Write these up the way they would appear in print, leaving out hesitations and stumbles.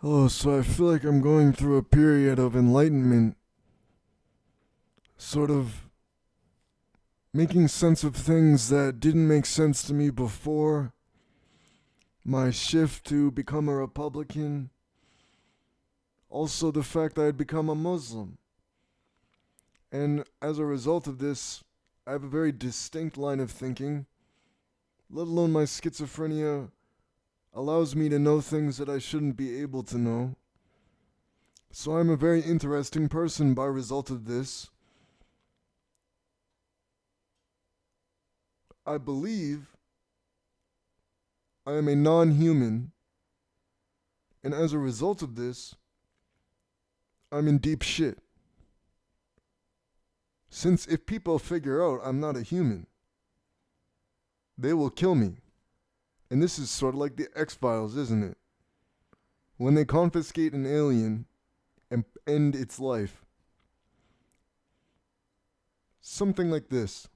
Oh, so I feel like I'm going through a period of enlightenment, sort of making sense of things that didn't make sense to me before. My shift to become a Republican, also the fact that I'd become a Muslim. And as a result of this, I have a very distinct line of thinking, let alone my schizophrenia allows me to know things that I shouldn't be able to know. So I'm a very interesting person by result of this. I believe I am a non human, and as a result of this, I'm in deep shit. Since if people figure out I'm not a human, they will kill me. And this is sort of like the X Files, isn't it? When they confiscate an alien and end its life. Something like this.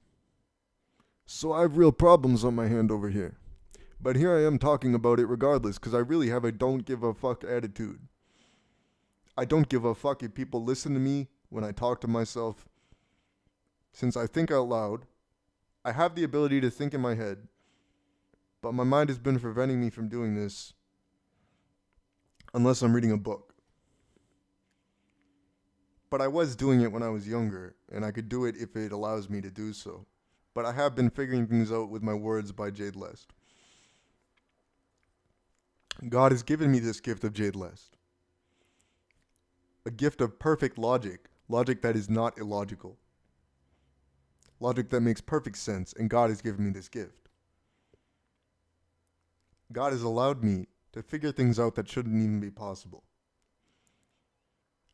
So I have real problems on my hand over here. But here I am talking about it regardless, because I really have a don't give a fuck attitude. I don't give a fuck if people listen to me when I talk to myself. Since I think out loud, I have the ability to think in my head, but my mind has been preventing me from doing this unless I'm reading a book. But I was doing it when I was younger, and I could do it if it allows me to do so. But I have been figuring things out with my words by Jade Lest. God has given me this gift of Jade Lest. A gift of perfect logic, logic that is not illogical. Logic that makes perfect sense, and God has given me this gift. God has allowed me to figure things out that shouldn't even be possible.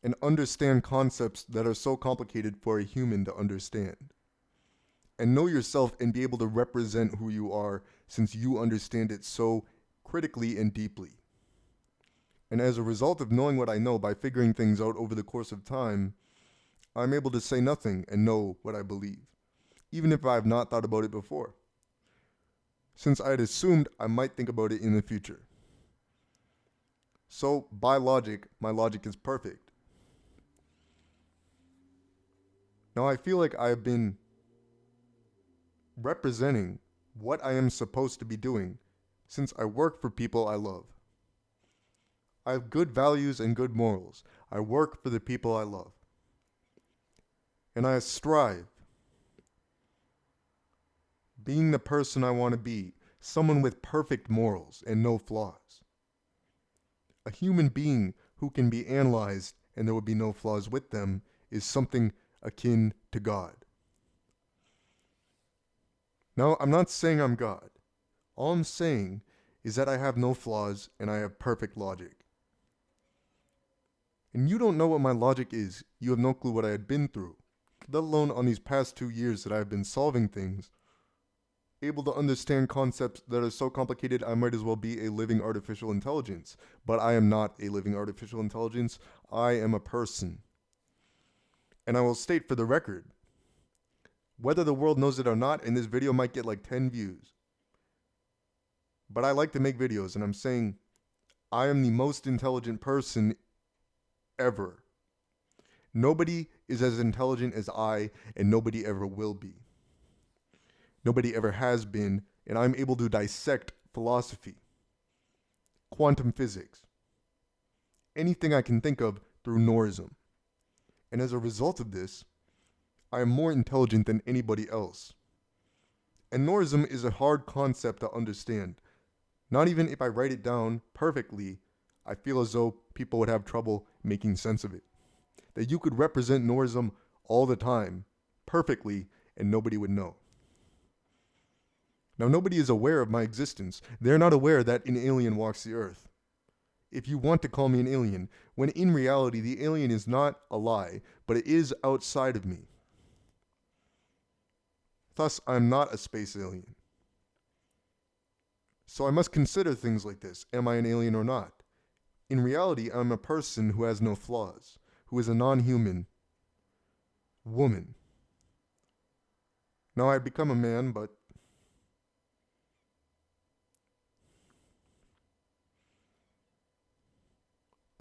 And understand concepts that are so complicated for a human to understand. And know yourself and be able to represent who you are since you understand it so critically and deeply. And as a result of knowing what I know by figuring things out over the course of time, I'm able to say nothing and know what I believe, even if I have not thought about it before, since I had assumed I might think about it in the future. So, by logic, my logic is perfect. Now, I feel like I have been representing what I am supposed to be doing since I work for people I love. I have good values and good morals. I work for the people I love. And I strive, being the person I want to be, someone with perfect morals and no flaws. A human being who can be analyzed and there will be no flaws with them is something akin to God. Now, I'm not saying I'm God. All I'm saying is that I have no flaws and I have perfect logic. And you don't know what my logic is. You have no clue what I had been through, let alone on these past 2 years that I have been solving things, able to understand concepts that are so complicated I might as well be a living artificial intelligence. But I am not a living artificial intelligence. I am a person. And I will state for the record, whether the world knows it or not, and this video might get like 10 views. But I like to make videos, and I'm saying I am the most intelligent person ever. Nobody is as intelligent as I, and nobody ever will be. Nobody ever has been, and I'm able to dissect philosophy, quantum physics, anything I can think of through Norism. And as a result of this, I am more intelligent than anybody else. And Norism is a hard concept to understand. Not even if I write it down perfectly, I feel as though people would have trouble making sense of it. That you could represent Norism all the time, perfectly, and nobody would know. Now, nobody is aware of my existence. They're not aware that an alien walks the earth. If you want to call me an alien, when in reality the alien is not a lie, but it is outside of me. Thus, I'm not a space alien. So I must consider things like this. Am I an alien or not? In reality, I'm a person who has no flaws, who is a non-human woman. Now, I've become a man, but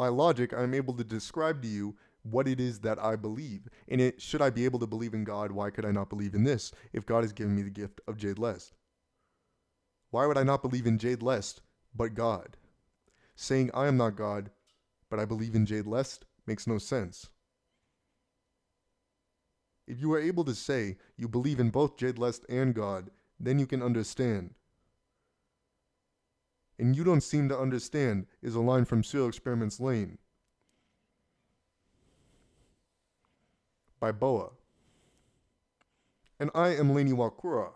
By logic, I'm able to describe to you what it is that I believe. And should I be able to believe in God, why could I not believe in this if God has given me the gift of Jade Lest? Why would I not believe in Jade Lest but God? Saying I am not God, but I believe in Jade Lest makes no sense. If you are able to say you believe in both Jade Lest and God, then you can understand. And you don't seem to understand is a line from Serial Experiments Lane by Boa. And I am Lane Iwakura.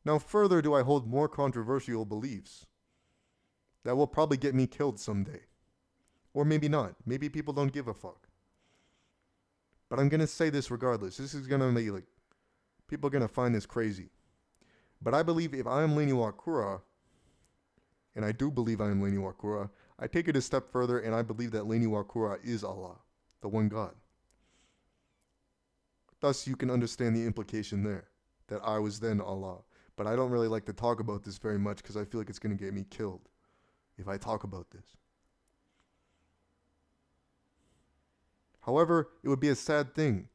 Now further do I hold more controversial beliefs that will probably get me killed someday. Or maybe not. Maybe people don't give a fuck. But I'm going to say this regardless. This is going to be like, people are going to find this crazy. But I believe if I am Lane Iwakura, and I do believe I am Lane Iwakura, I take it a step further and I believe that Lane Iwakura is Allah, the one God. Thus you can understand the implication there, that I was then Allah. But I don't really like to talk about this very much because I feel like it's going to get me killed if I talk about this. However, it would be a sad thing.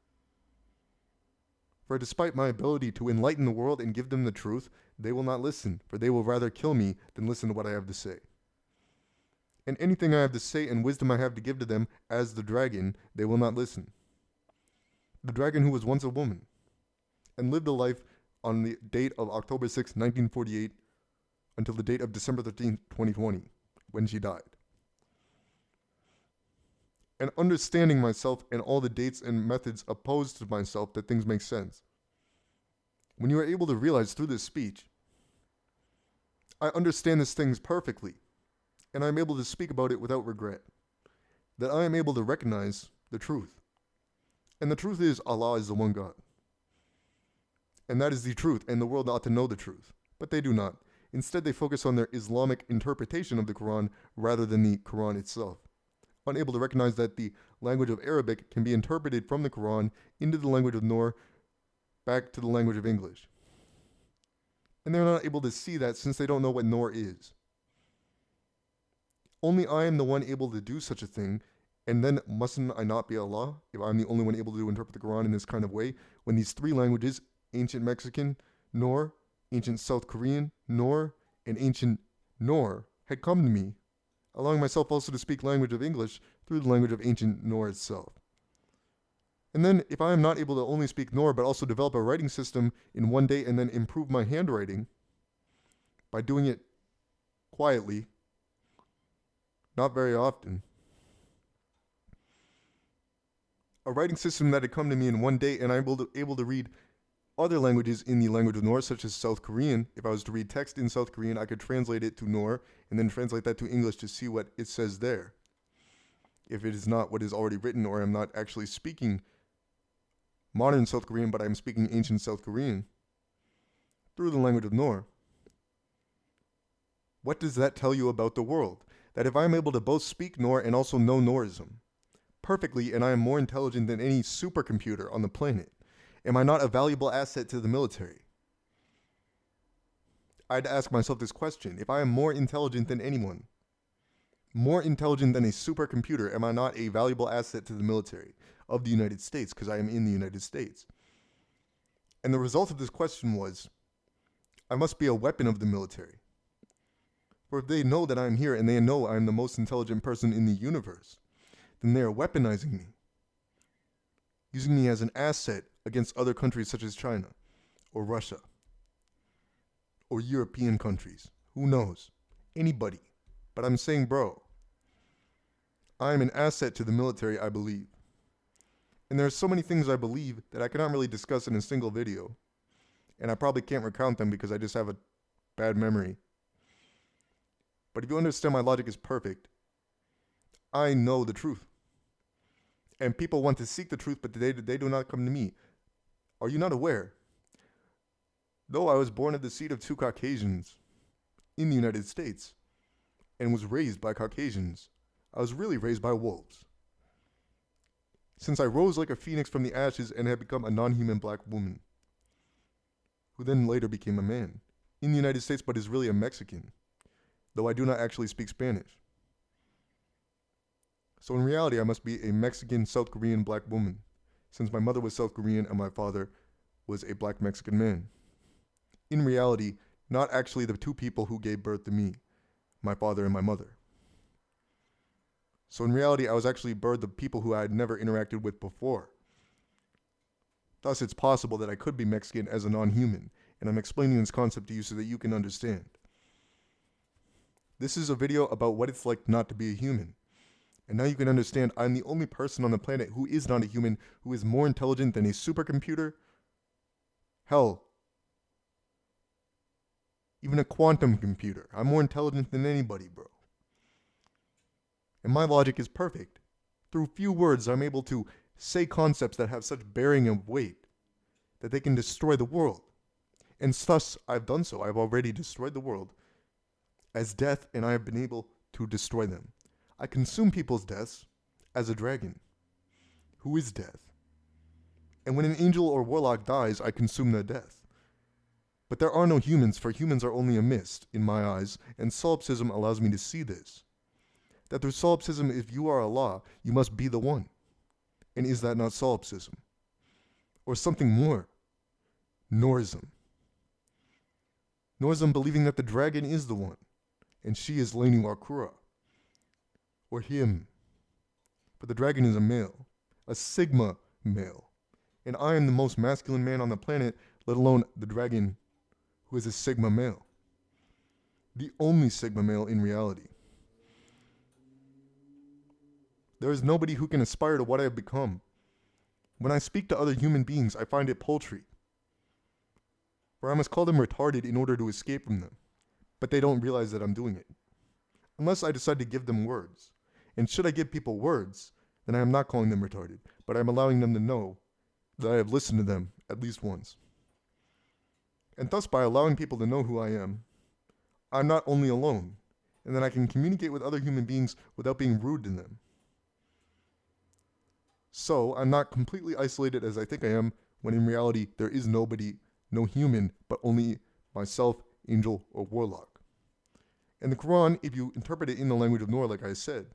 For despite my ability to enlighten the world and give them the truth, they will not listen, for they will rather kill me than listen to what I have to say. And anything I have to say and wisdom I have to give to them as the dragon, they will not listen. The dragon who was once a woman and lived a life on the date of October 6, 1948 until the date of December 13, 2020, when she died. And understanding myself and all the dates and methods opposed to myself that things make sense. When you are able to realize through this speech, I understand these things perfectly, and I'm able to speak about it without regret, that I am able to recognize the truth. And the truth is Allah is the one God. And that is the truth, and the world ought to know the truth. But they do not. Instead, they focus on their Islamic interpretation of the Quran rather than the Quran itself, unable to recognize that the language of Arabic can be interpreted from the Quran into the language of Noor back to the language of English. And they're not able to see that since they don't know what Noor is. Only I am the one able to do such a thing, and then mustn't I not be Allah if I'm the only one able to interpret the Quran in this kind of way, when these three languages, ancient Mexican, Noor, ancient South Korean, Noor, and ancient Noor, had come to me, allowing myself also to speak language of English through the language of ancient Noor itself. And then, if I am not able to only speak Noor, but also develop a writing system in one day and then improve my handwriting by doing it quietly, not very often, a writing system that had come to me in one day and I'm able to read other languages in the language of Noor, such as South Korean. If I was to read text in South Korean, I could translate it to Noor and then translate that to English to see what it says there. If it is not what is already written, or I'm not actually speaking modern South Korean, but I'm speaking ancient South Korean through the language of Noor. What does that tell you about the world? That if I'm able to both speak Noor and also know Noorism perfectly, and I am more intelligent than any supercomputer on the planet, am I not a valuable asset to the military? I'd ask myself this question. If I am more intelligent than anyone, more intelligent than a supercomputer, am I not a valuable asset to the military of the United States, because I am in the United States? And the result of this question was, I must be a weapon of the military. For if they know that I'm here and they know I'm the most intelligent person in the universe, then they are weaponizing me, using me as an asset against other countries such as China, or Russia, or European countries. Who knows? Anybody. But I'm saying, bro, I am an asset to the military, I believe. And there are so many things I believe that I cannot really discuss in a single video. And I probably can't recount them because I just have a bad memory. But if you understand my logic is perfect, I know the truth. And people want to seek the truth, but they do not come to me. Are you not aware? Though I was born at the seat of two Caucasians in the United States and was raised by Caucasians, I was really raised by wolves. Since I rose like a phoenix from the ashes and had become a non-human black woman, who then later became a man, in the United States but is really a Mexican, though I do not actually speak Spanish. So in reality, I must be a Mexican South Korean black woman, since my mother was South Korean and my father was a black Mexican man. In reality, not actually the two people who gave birth to me, my father and my mother. So in reality, I was actually birthed of people who I had never interacted with before. Thus, it's possible that I could be Mexican as a non-human, and I'm explaining this concept to you so that you can understand. This is a video about what it's like not to be a human. And now you can understand I'm the only person on the planet who is not a human, who is more intelligent than a supercomputer. Hell, even a quantum computer. I'm more intelligent than anybody, bro. And my logic is perfect. Through few words, I'm able to say concepts that have such bearing and weight that they can destroy the world. And thus, I've done so. I've already destroyed the world as death, and I have been able to destroy them. I consume people's deaths as a dragon, who is death. And when an angel or warlock dies, I consume their death. But there are no humans, for humans are only a mist, in my eyes, and solipsism allows me to see this. That through solipsism, if you are Allah, you must be the one. And is that not solipsism? Or something more? Norism. Norism believing that the dragon is the one, and she is Iwakura. Or him. But the dragon is a male, a sigma male. And I am the most masculine man on the planet, let alone the dragon who is a sigma male. The only sigma male in reality. There is nobody who can aspire to what I have become. When I speak to other human beings, I find it paltry. For I must call them retarded in order to escape from them. But they don't realize that I'm doing it. Unless I decide to give them words. And should I give people words, then I am not calling them retarded, but I am allowing them to know that I have listened to them at least once. And thus, by allowing people to know who I am, I'm not only alone, and then I can communicate with other human beings without being rude to them. So, I'm not completely isolated as I think I am, when in reality, there is nobody, no human, but only myself, angel, or warlock. And the Quran, if you interpret it in the language of Noor, like I said,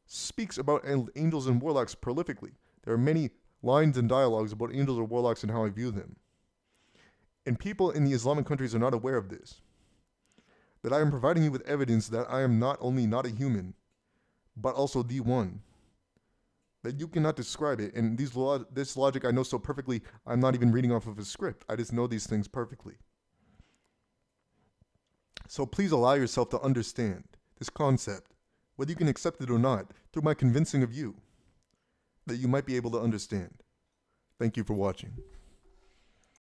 speaks about angels and warlocks prolifically. There are many lines and dialogues about angels or warlocks and how I view them. And people in the Islamic countries are not aware of this. That I am providing you with evidence that I am not only not a human, but also the one. That you cannot describe it. And this logic I know so perfectly, I'm not even reading off of a script. I just know these things perfectly. So please allow yourself to understand this concept, whether you can accept it or not, through my convincing of you, that you might be able to understand. Thank you for watching.